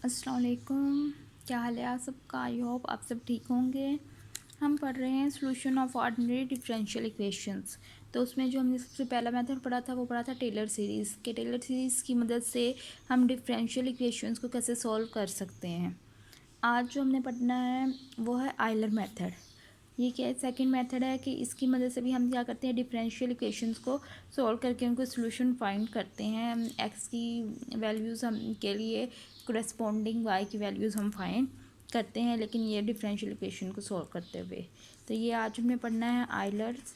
अस्सलाम वालेकुम, क्या हाल है आप सबका। आई होप आप सब ठीक होंगे। हम पढ़ रहे हैं solution of ordinary differential equations. तो उसमें जो हमने सबसे पहला मेथड पढ़ा था वो पढ़ा था टेलर सीरीज़ के। टेलर सीरीज़ की मदद से हम डिफरेंशियल इक्वेशंस को कैसे सॉल्व कर सकते हैं। आज जो हमने पढ़ना है वो है आयलर मेथड। ये क्या है, सेकंड मेथड है कि इसकी मदद से भी हम क्या करते हैं, डिफरेंशियल इक्वेशंस को सॉल्व करके उनको सॉल्यूशन फाइंड करते हैं। एक्स की वैल्यूज़ हम के लिए कोरेस्पोंडिंग वाई की वैल्यूज़ हम फाइंड करते हैं, लेकिन ये डिफरेंशियल इक्वेशन को सॉल्व करते हुए। तो ये आज हमें पढ़ना है आयलर्स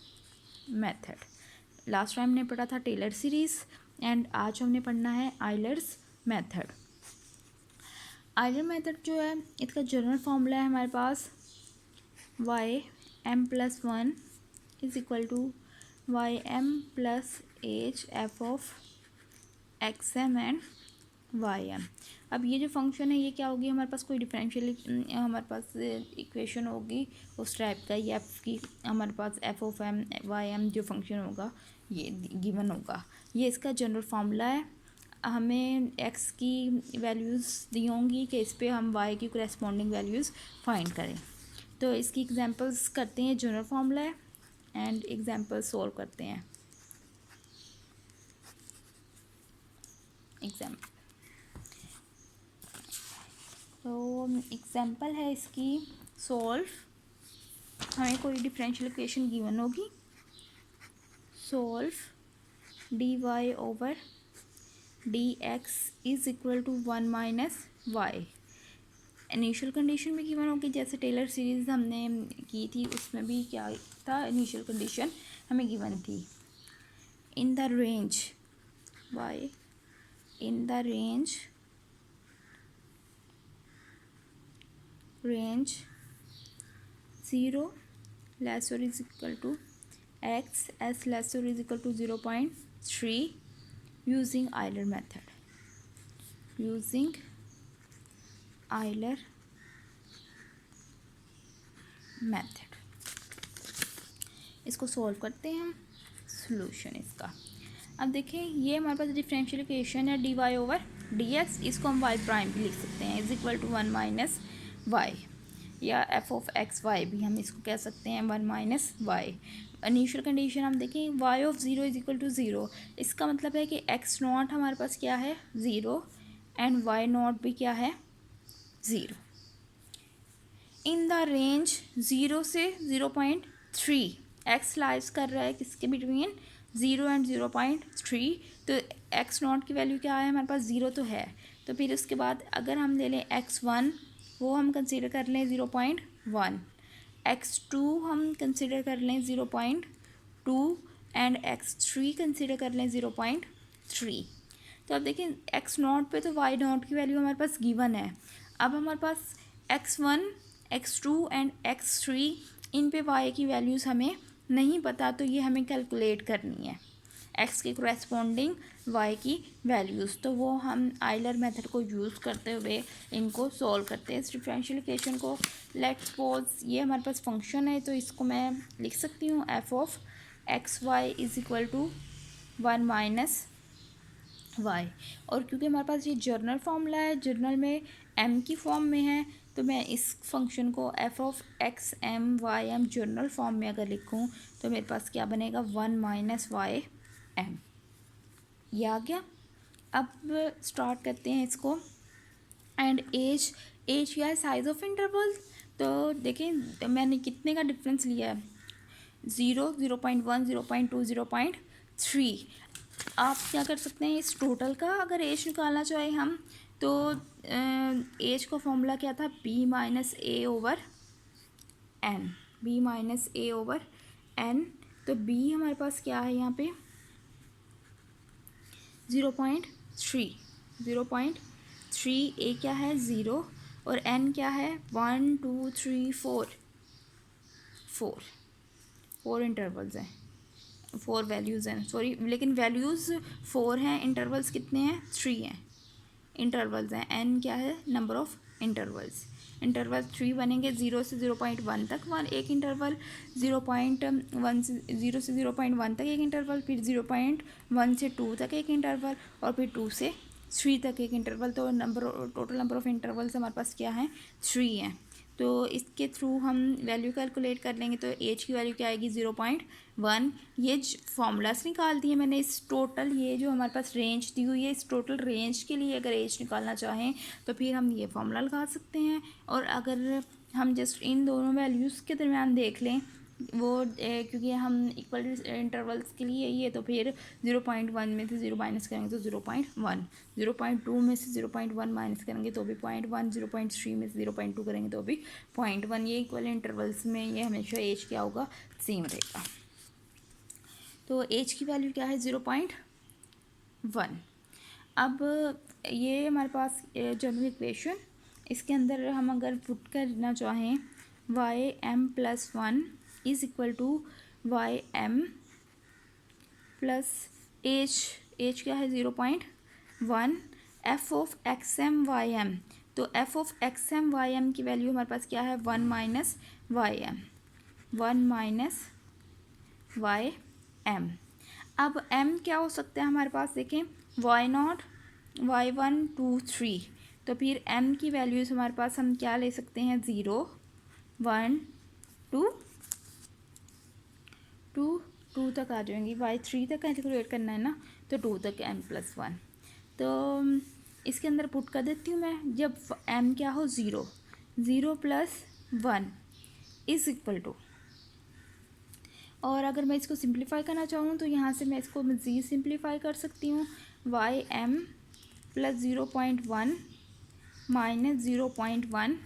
मेथड। लास्ट टाइम हमने पढ़ा था टेलर सीरीज़ एंड आज हमने पढ़ना है आयलर्स मेथड। आयलर मेथड जो है इसका जनरल फॉर्मूला है हमारे पास Y M plus one is equal to Y M plus H F of X M and Y M. अब ये जो फंक्शन है ये क्या होगी, हमारे पास कोई डिफरेंशियल हमारे पास इक्वेशन होगी उस टाइप का, ये एफ की हमारे पास F of M Y M जो फंक्शन होगा ये गिवन होगा। ये इसका जनरल फार्मूला है। हमें एक्स की वैल्यूज़ दी होंगी कि इस पर हम वाई की करेस्पॉन्डिंग वैल्यूज़ फाइंड करें। तो इसकी एग्जांपल्स करते हैं, जनरल फार्मूला है एंड एग्जांपल सॉल्व करते हैं। एग्जाम्पल तो एग्जांपल है इसकी सॉल्व। हमें कोई डिफरेंशियल इक्वेशन गिवन होगी, solve D Y over D X is equal to one minus Y. Initial condition भी गिवन होगी, जैसे टेलर सीरीज़ हमने की थी उसमें भी क्या था, इनिशियल कंडीशन हमें गिवन थी। In the range Y in the range 0 less or is equal to x s less or is equal to 0.3 using Euler method, using Euler method। इसको सॉल्व करते हैं हम, सॉल्यूशन इसका। अब देखें ये हमारे पास डिफरेंशियल इक्वेशन है D Y over D X, इसको हम वाई प्राइम भी लिख सकते हैं is equal to one minus Y, या एफ ऑफ एक्स वाई भी हम इसको कह सकते हैं one minus Y. Initial condition हम देखें Y of zero is equal to zero, इसका मतलब है कि एक्स नॉट हमारे पास क्या है ज़ीरो एंड वाई नॉट भी क्या है ज़ीरो। इन द रेंज 0 से 0.3 एक्स लाइज कर रहा है किसके बिटवीन 0 एंड 0.3। तो एक्स नॉट की वैल्यू क्या है हमारे पास, ज़ीरो तो है। तो फिर उसके बाद अगर हम ले लें x1 वो हम कंसीडर कर लें 0.1, x2 हम कंसीडर कर लें 0.2 एंड x3 कंसीडर कर लें 0.3। तो अब देखें एक्स नॉट पे तो वाई नॉट की वैल्यू हमारे पास गिवन है। अब हमारे पास x1 x2 एंड x3 इन पे y की वैल्यूज़ हमें नहीं पता, तो ये हमें कैलकुलेट करनी है x के कोरेस्पोंडिंग y की वैल्यूज़। तो वो हम आइलर मेथड को यूज़ करते हुए इनको सॉल्व करते हैं इस डिफरेंशियल इक्वेशन को। लेट्स सपोज ये हमारे पास फंक्शन है, तो इसको मैं लिख सकती हूँ F of X Y is equal to one minus Y. और क्योंकि हमारे पास ये जर्नल फॉर्मूला है, जर्नल में m की फॉर्म में है, तो मैं इस फंक्शन को F of X M Y M general form में अगर लिखूँ तो मेरे पास क्या बनेगा वन माइनस वाई एम। ये आ गया। अब स्टार्ट करते हैं इसको। एंड एज क्या है, साइज ऑफ इंटरवल। तो देखें मैंने कितने का डिफरेंस लिया है, 0 0.1 0.2 0.3। आप क्या कर सकते हैं इस टोटल का अगर एज निकालना चाहें हम, तो एज का फॉर्मूला क्या था, बी माइनस ए ओवर एन, बी माइनस ए ओवर एन। तो बी हमारे पास क्या है यहाँ पे 0.3, 0.3, ए क्या है 0 और एन क्या है 1 2 3 4 4 इंटरवल्स हैं, 4 वैल्यूज़ हैं सॉरी, लेकिन वैल्यूज़ 4 हैं, इंटरवल्स कितने हैं 3 हैं, इंटरवल्स हैं। एन क्या है नंबर ऑफ इंटरवल्स, इंटरवल 3 बनेंगे 0 से 0.1 तक, वन एक इंटरवल 0.1 से 0 से 0.1 तक एक इंटरवल, फिर 0.1 से 2 तक एक इंटरवल और फिर 2 से 3 तक एक इंटरवल, तो टोटल नंबर ऑफ इंटरवल्स हमारे पास क्या है, 3 हैं। तो इसके थ्रू हम वैल्यू कैलकुलेट कर लेंगे। तो एज की वैल्यू क्या आएगी, 0.1। ये फॉर्मूलास निकाल दिए मैंने इस टोटल, ये जो हमारे पास रेंज दी हुई है, इस टोटल रेंज के लिए अगर एज निकालना चाहें तो फिर हम ये फॉर्मूला लगा सकते हैं। और अगर हम जस्ट इन दोनों वैल्यूज़ के दरमियान देख लें, वो क्योंकि हम इक्वल इंटरवल्स के लिए ही है, तो फिर 0.1 में से 0 माइनस करेंगे तो 0.1, 0.2 में से 0.1 माइनस करेंगे तो भी 0.1, 0.3 में से 0.2 करेंगे तो भी 0.1। ये इक्वल इंटरवल्स में ये हमेशा एज क्या होगा, सेम रहेगा। तो एज की वैल्यू क्या है, 0.1। अब ये हमारे पास जनरल इक्वेशन, इसके अंदर हम अगर पुट करना चाहें y(m+1) is equal to y(m) plus H क्या है, 0.1, f(x(m)y(m). तो f(x(m)y(m) की वैल्यू हमारे पास क्या है, 1 माइनस y(m), 1 माइनस y(m). अब m क्या हो सकता है हमारे पास, देखें y0, y1, 2, 3। तो फिर m की वैल्यूज़ हमारे पास हम क्या ले सकते हैं, 0, 1, 2, 2 तक आ जाएंगी। y3 तक कैलकुलेट करना है ना, तो 2 तक m+1। तो इसके अंदर पुट कर देती हूँ मैं, जब m क्या हो, 0, 0 + 1 इज इक्वल टू, और अगर मैं इसको सिंप्लीफाई करना चाहूँ तो यहाँ से मैं इसको मज़ीद सिंप्लीफाई कर सकती हूँ, y(m) + 0.1 माइनस 0.1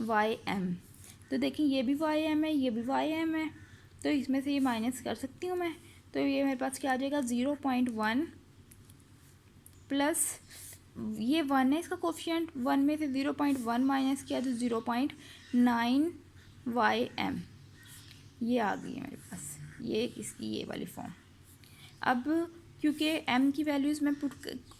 y(m). तो देखिए ये भी y(m) है, ये भी y(m) है, तो इसमें से ये माइनस कर सकती हूँ मैं। तो ये मेरे पास क्या आ जाएगा, 0.1 प्लस ये 1 है इसका कोफिशिएंट, 1 में से 0.1 माइनस किया तो 0.9 y(m). ये आ गई है मेरे पास, ये इसकी ये वाली फॉर्म। अब क्योंकि m की वैल्यूज़ मैं पुट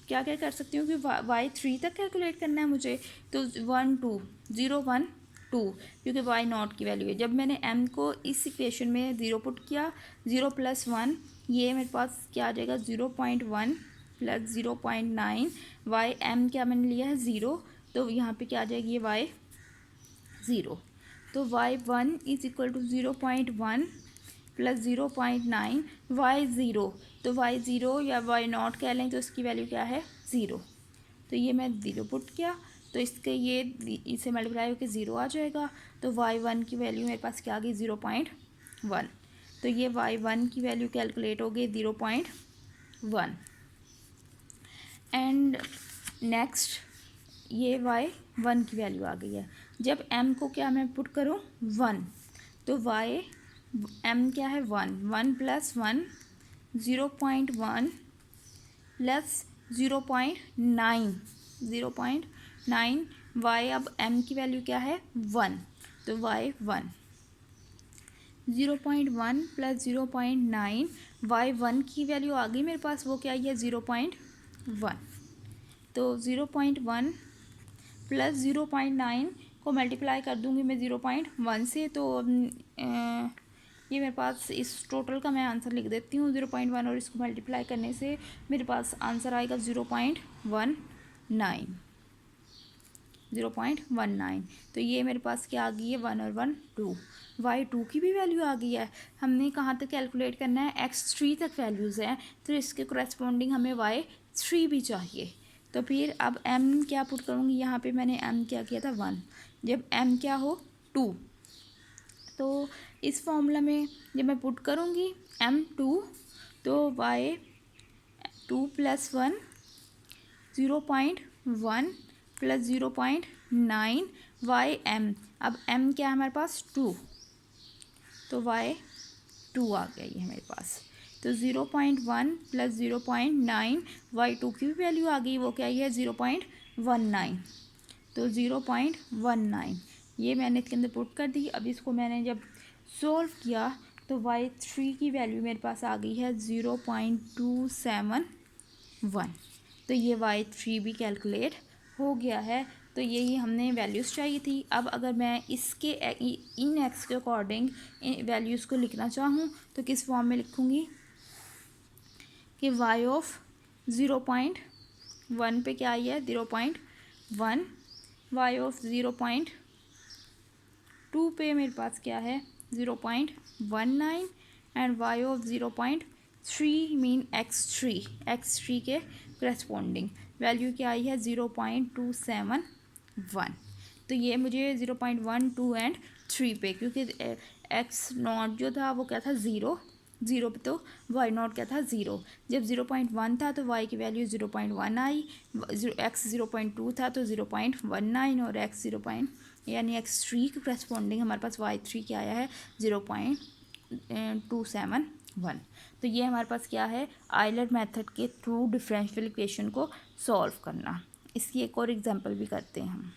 क्या क्या कर सकती हूँ कि y3 तक कैलकुलेट करना है मुझे, तो 1, 2, 0, 1, 2, क्योंकि y0 की वैल्यू है। जब मैंने m को इस इक्वेशन में 0 पुट किया, 0 + 1, ये मेरे पास क्या आ जाएगा, 0.1 + 0.9 y(m) क्या मैंने लिया है, 0, तो यहाँ पे क्या आ जाएगी, ये y0। तो y1 is equal to 0.1 + 0.9 y0। तो y0 या y0 कह लें तो इसकी वैल्यू क्या है, 0। तो ये मैं 0 पुट किया, तो इसके ये इसे मल्टीप्लाई होकर 0 आ जाएगा। तो y1 की वैल्यू मेरे पास क्या आ गई, 0.1। तो ये y1 की वैल्यू कैलकुलेट हो गई 0.1। एंड नेक्स्ट ये y1 की वैल्यू आ गई है। जब m को क्या मैं पुट करूँ, 1, तो m क्या है, 1, 1 + 1, 0.1 प्लस 0.9, 0.9 y। अब m की वैल्यू क्या है, 1, तो y1, 0.1 + 0.9 y1 की वैल्यू आ गई मेरे पास, वो क्या है, 0.1। तो 0.1 + 0.9 को मल्टीप्लाई कर दूंगी मैं 0.1 से, तो ये मेरे पास इस टोटल का मैं आंसर लिख देती हूँ 0.1, और इसको मल्टीप्लाई करने से मेरे पास आंसर आएगा 0.19, 0.19। तो ये मेरे पास क्या आ गई है, 1 और 1 2। y2 की भी वैल्यू आ गई है। हमने कहाँ तक कैलकुलेट करना है, x3 तक वैल्यूज़ हैं, तो इसके कोरेस्पॉन्डिंग हमें y3 भी चाहिए। तो फिर अब m क्या पुट करूँगी, यहाँ पे मैंने m क्या किया था, 1। जब m क्या हो, 2, तो इस फॉर्मूला में जब मैं पुट करूँगी m2, तो y2 + 1, 0.1 + 0.9 y(m). अब m क्या है हमारे पास, 2, तो y2 आ गया ये मेरे पास। तो 0.1 + 0.9 y2 की भी वैल्यू आ गई, वो क्या है, 0.19। तो 0.19 ये मैंने इसके अंदर पुट कर दी। अब इसको मैंने जब सोल्व किया तो y3 की वैल्यू मेरे पास आ गई है 0.271। तो ये y3 भी कैलकुलेट हो गया है। तो यही हमने वैल्यूज़ चाहिए थी। अब अगर मैं इसके इन एक्स के अकॉर्डिंग वैल्यूज़ को लिखना चाहूँ तो किस फॉर्म में लिखूँगी कि y(0.2 1 पे क्या आई है 0.1, y ऑफ 0.2 पे मेरे पास क्या है 0.19 and y of 0.3 mean x3 के करस्पॉन्डिंग वैल्यू क्या आई है 0.271। तो ये मुझे 0.12 एंड 3 पे, क्योंकि एक्स नॉट जो था वो क्या था ज़ीरो पे, तो वाई नॉट क्या था 0। जब 0.1 था तो वाई की वैल्यू 0.1 आई, एक्स 0.2 था तो 0.19 और एक्स यानी x3 के करस्पॉन्डिंग हमारे पास y3 क्या आया है 0.271। तो ये हमारे पास क्या है आइलर मेथड के थ्रू डिफरेंशियल इक्वेशन को सॉल्व करना। इसकी एक और एग्जांपल भी करते हैं हम।